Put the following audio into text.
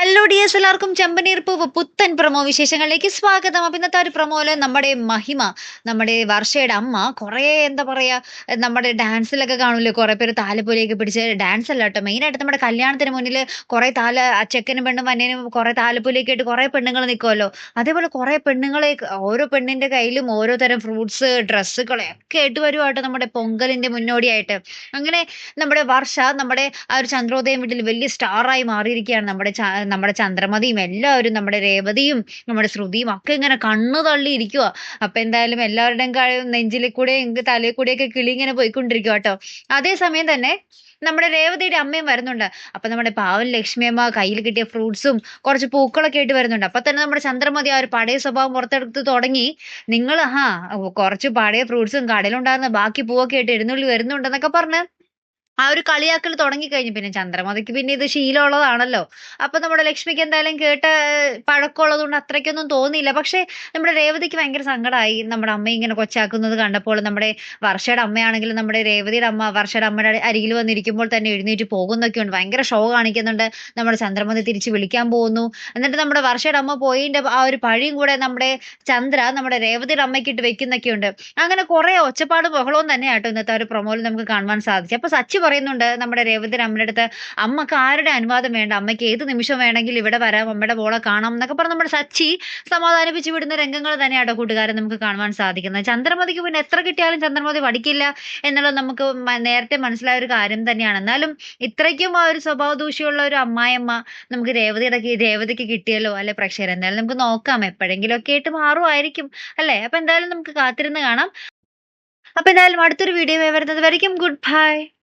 Hello dears, എല്ലാവർക്കും ചെമ്പനീർ പൂവ് പുത്തൻ പ്രൊമോ വിശേഷങ്ങളിലേക്ക് സ്വാഗതം. അപ്പൊ ഇന്നത്തെ ഒരു പ്രൊമോയില് നമ്മുടെ മഹിമ, നമ്മുടെ വർഷയുടെ അമ്മ കുറേ എന്താ പറയാ, നമ്മുടെ ഡാൻസിലൊക്കെ കാണൂലേ കുറെ പേര് താലപ്പൊലിയൊക്കെ പിടിച്ച്, ഡാൻസ് അല്ല കേട്ടോ, മെയിൻ ആയിട്ട് നമ്മുടെ കല്യാണത്തിന് മുന്നിൽ കുറെ ചെക്കനും പെണ്ണും വന്നേനും കുറെ താലപ്പൊലിയൊക്കെ ആയിട്ട് കുറെ പെണ്ണുങ്ങൾ നിൽക്കുമല്ലോ. അതേപോലെ കുറെ പെണ്ണുങ്ങളെ ഓരോ പെണ്ണിന്റെ കയ്യിലും ഓരോ തരം ഫ്രൂട്ട്സ്, ഡ്രസ്സുകളെ ഒക്കെ ആയിട്ട് വരുവാട്ടോ നമ്മുടെ പൊങ്കലിന്റെ മുന്നോടിയായിട്ട്. അങ്ങനെ നമ്മുടെ വർഷ നമ്മുടെ ആ ഒരു ചന്ദ്രോദയം വീട്ടിൽ വലിയ സ്റ്റാറായി മാറിയിരിക്കുകയാണ്. നമ്മുടെ ചന്ദ്രമതിയും എല്ലാവരും, നമ്മുടെ രേവതിയും നമ്മുടെ ശ്രുതിയും ഒക്കെ ഇങ്ങനെ കണ്ണു തള്ളി ഇരിക്കുക. അപ്പൊ എന്തായാലും എല്ലാവരുടെയും നെഞ്ചിൽ കൂടെ തലയിൽ കൂടെയൊക്കെ കിളി ഇങ്ങനെ പോയിക്കൊണ്ടിരിക്കുക കേട്ടോ. അതേസമയം തന്നെ നമ്മുടെ രേവതിയുടെ അമ്മയും വരുന്നുണ്ട്. അപ്പൊ നമ്മുടെ പാവൻ ലക്ഷ്മിയമ്മ കയ്യിൽ കിട്ടിയ ഫ്രൂട്ട്സും കുറച്ച് പൂക്കളൊക്കെ ആയിട്ട് വരുന്നുണ്ട്. അപ്പൊ തന്നെ നമ്മുടെ ചന്ദ്രമതി ആ ഒരു പഴയ സ്വഭാവം പുറത്തെടുത്ത് തുടങ്ങി. നിങ്ങൾ കുറച്ച് പഴയ ഫ്രൂട്ട്സും കടയിലുണ്ടാകുന്ന ബാക്കി പൂവൊക്കെ ആയിട്ട് എഴുന്നള്ളി വരുന്നുണ്ടെന്നൊക്കെ പറഞ്ഞ് ആ ഒരു കളിയാക്കൽ തുടങ്ങിക്കഴിഞ്ഞു. പിന്നെ ചന്ദ്രമതിക്ക് പിന്നെ ഇത് ശീലമുള്ളതാണല്ലോ. അപ്പൊ നമ്മുടെ ലക്ഷ്മിക്ക് എന്തായാലും കേട്ട പഴക്കമുള്ളത് കൊണ്ട് അത്രയ്ക്കൊന്നും തോന്നിയില്ല. പക്ഷെ നമ്മുടെ രേവതിക്ക് ഭയങ്കര സങ്കടമായി നമ്മുടെ അമ്മ ഇങ്ങനെ കൊച്ചാക്കുന്നത് കണ്ടപ്പോൾ. നമ്മുടെ വർഷയുടെ അമ്മയാണെങ്കിലും നമ്മുടെ രേവതിയുടെ അമ്മ വർഷയുടെ അമ്മയുടെ അരികിൽ വന്നിരിക്കുമ്പോൾ തന്നെ എഴുന്നേറ്റ് പോകുന്നൊക്കെ ഉണ്ട്. ഭയങ്കര ഷോ കാണിക്കുന്നുണ്ട്. നമ്മുടെ ചന്ദ്രമതി തിരിച്ച് വിളിക്കാൻ പോകുന്നു. എന്നിട്ട് നമ്മുടെ വർഷയുടെ അമ്മ പോയിന്റെ ആ ഒരു പഴിയും കൂടെ നമ്മുടെ രേവതിയുടെ അമ്മയ്ക്ക് ഇട്ട് വെക്കുന്നൊക്കെ ഉണ്ട്. അങ്ങനെ കുറെ ഒച്ചപ്പാടും ബഹളവും തന്നെയാട്ടോ ഇന്നത്തെ ഒരു പ്രൊമോയിൽ നമുക്ക് കാണുവാൻ സാധിച്ചു. അപ്പൊ സച്ചി പറയുന്നുണ്ട് നമ്മുടെ രേവതിയുടെ അമ്മയുടെ അടുത്ത്, അമ്മക്ക് ആരുടെ അനുവാദം വേണ്ട, അമ്മയ്ക്ക് ഏത് നിമിഷം വേണമെങ്കിലും ഇവിടെ വരാം, അമ്മയുടെ മോളെ കാണാം എന്നൊക്കെ പറഞ്ഞ് നമ്മുടെ സച്ചി സമാധാനിപ്പിച്ച് വിടുന്ന രംഗങ്ങൾ തന്നെയാട്ടോ കൂട്ടുകാരെ നമുക്ക് കാണുവാൻ സാധിക്കുന്നത്. ചന്ദ്രമതിക്ക് പിന്നെ എത്ര കിട്ടിയാലും ചന്ദ്രമതി പഠിക്കില്ല എന്നുള്ളത് നമുക്ക് നേരത്തെ മനസ്സിലായ ഒരു കാര്യം തന്നെയാണ്. എന്നാലും ഇത്രയ്ക്കും ആ ഒരു സ്വഭാവ ദൂഷ്യമുള്ള ഒരു അമ്മായിയമ്മ നമുക്ക് രേവതിക്ക് കിട്ടിയല്ലോ അല്ലെ പ്രേക്ഷകർ. എന്തായാലും നമുക്ക് നോക്കാം, എപ്പോഴെങ്കിലും ഒക്കെ ആയിട്ട് മാറുമായിരിക്കും അല്ലെ. അപ്പൊ എന്തായാലും നമുക്ക് കാത്തിരുന്ന് കാണാം. അപ്പൊ എന്തായാലും അടുത്തൊരു വീഡിയോ വരുന്നത് വരയ്ക്കും ഗുഡ് ബൈ.